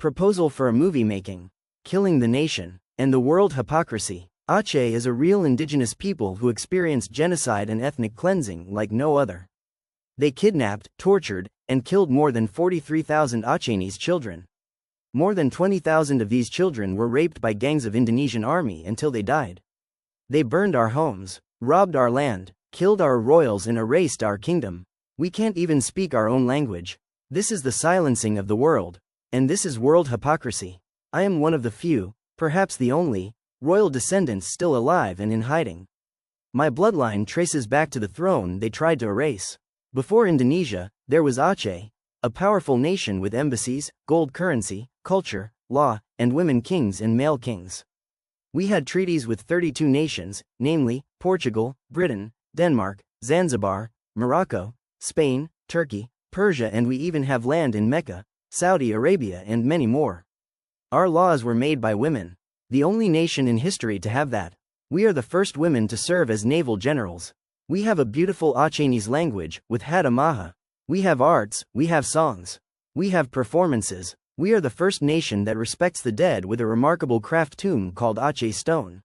Proposal for a movie making. Killing the nation. And the world hypocrisy. Aceh is a real indigenous people who experienced genocide and ethnic cleansing like no other. They kidnapped, tortured, and killed more than 43,000 Acehnese children. More than 20,000 of these children were raped by gangs of Indonesian army until they died. They burned our homes, robbed our land, killed our royals and erased our kingdom. We can't even speak our own language. This is the silencing of the world. And this is world hypocrisy. I am one of the few, perhaps the only, royal descendants still alive and in hiding. My bloodline traces back to the throne they tried to erase. Before Indonesia, there was Aceh, a powerful nation with embassies, gold currency, culture, law, and women kings and male kings. We had treaties with 32 nations, namely, Portugal, Britain, Denmark, Zanzibar, Morocco, Spain, Turkey, Persia, and we even have land in Mecca, Saudi Arabia, and many more. Our laws were made by women. The only nation in history to have that. We are the first women to serve as naval generals. We have a beautiful Acehnese language, with Hada Maha. We have arts, we have songs. We have performances. We are the first nation that respects the dead with a remarkable craft tomb called Aceh stone.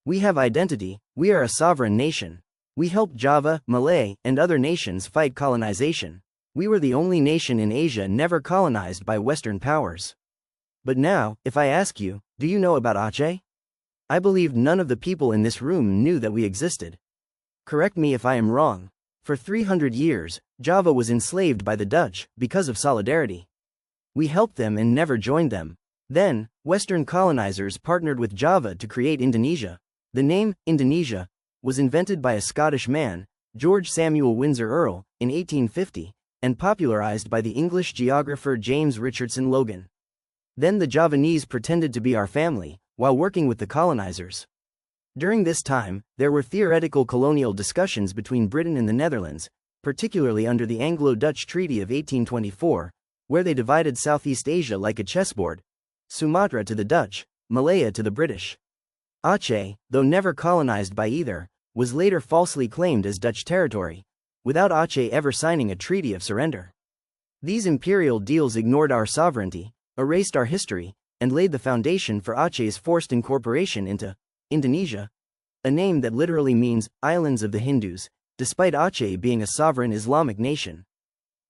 We have identity, we are a sovereign nation. We helped Java, Malay, and other nations fight colonization. We were the only nation in Asia never colonized by Western powers. But now, if I ask you, do you know about Aceh? I believe none of the people in this room knew that we existed. Correct me if I am wrong. For 300 years, Java was enslaved by the Dutch, because of solidarity. We helped them and never joined them. Then, Western colonizers partnered with Java to create Indonesia. The name, Indonesia, was invented by a Scottish man, George Samuel Windsor Earl, in 1850, and popularized by the English geographer James Richardson Logan. Then the Javanese pretended to be our family, while working with the colonizers. During this time, there were theoretical colonial discussions between Britain and the Netherlands, particularly under the Anglo-Dutch Treaty of 1824, where they divided Southeast Asia like a chessboard, Sumatra to the Dutch, Malaya to the British. Aceh, though never colonized by either, was later falsely claimed as Dutch territory, without Aceh ever signing a treaty of surrender. These imperial deals ignored our sovereignty, erased our history, and laid the foundation for Aceh's forced incorporation into Indonesia, a name that literally means islands of the Hindus, despite Aceh being a sovereign Islamic nation.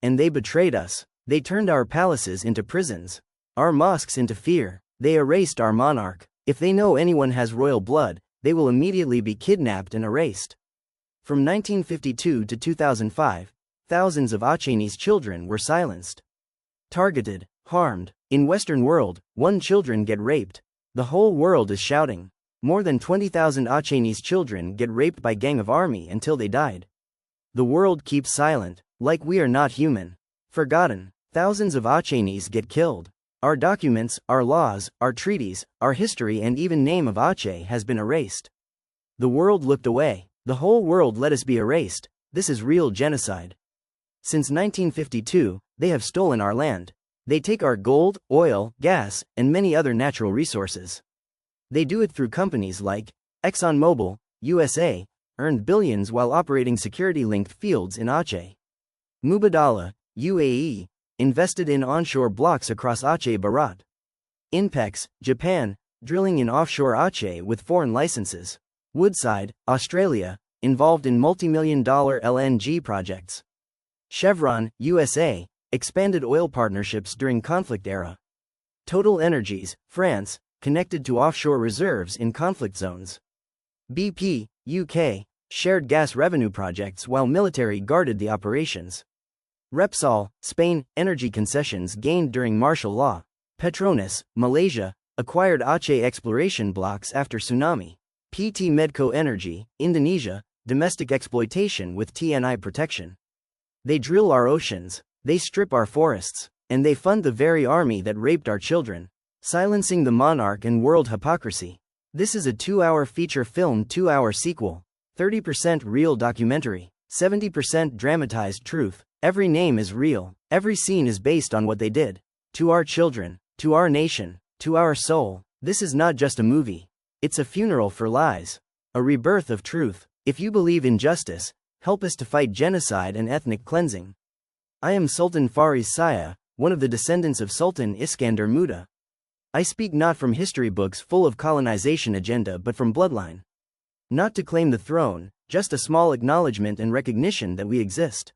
And they betrayed us. They turned our palaces into prisons, our mosques into fear. They erased our monarch. If they know anyone has royal blood, they will immediately be kidnapped and erased. From 1952 to 2005, thousands of Acehnese children were silenced, targeted, harmed. In Western world, one children get raped. The whole world is shouting. More than 20,000 Acehnese children get raped by gang of army until they died. The world keeps silent, like we are not human. Forgotten. Thousands of Acehnese get killed. Our documents, our laws, our treaties, our history and even name of Aceh has been erased. The world looked away. The whole world let us be erased. This is real genocide. Since 1952, they have stolen our land. They take our gold, oil, gas, and many other natural resources. They do it through companies like ExxonMobil, USA, earned billions while operating security-linked fields in Aceh. Mubadala, UAE, invested in onshore blocks across Aceh Barat. Inpex, Japan, drilling in offshore Aceh with foreign licenses. Woodside, Australia, involved in multi-million-dollar LNG projects. Chevron, USA, expanded oil partnerships during conflict era. Total Energies, France, connected to offshore reserves in conflict zones. BP, UK, shared gas revenue projects while military guarded the operations. Repsol, Spain, energy concessions gained during martial law. Petronas, Malaysia, acquired Aceh exploration blocks after tsunami. PT Medco Energy, Indonesia, domestic exploitation with TNI protection. They drill our oceans, they strip our forests, and they fund the very army that raped our children. Silencing the Monarch and World Hypocrisy. This is a 2-hour feature film 2-hour sequel. 30% real documentary. 70% dramatized truth. Every name is real. Every scene is based on what they did. To our children. To our nation. To our soul. This is not just a movie. It's a funeral for lies. A rebirth of truth. If you believe in justice, help us to fight genocide and ethnic cleansing. I am Sultan Faris Saya, one of the descendants of Sultan Iskandar Muda. I speak not from history books full of colonization agenda but from bloodline. Not to claim the throne, just a small acknowledgement and recognition that we exist.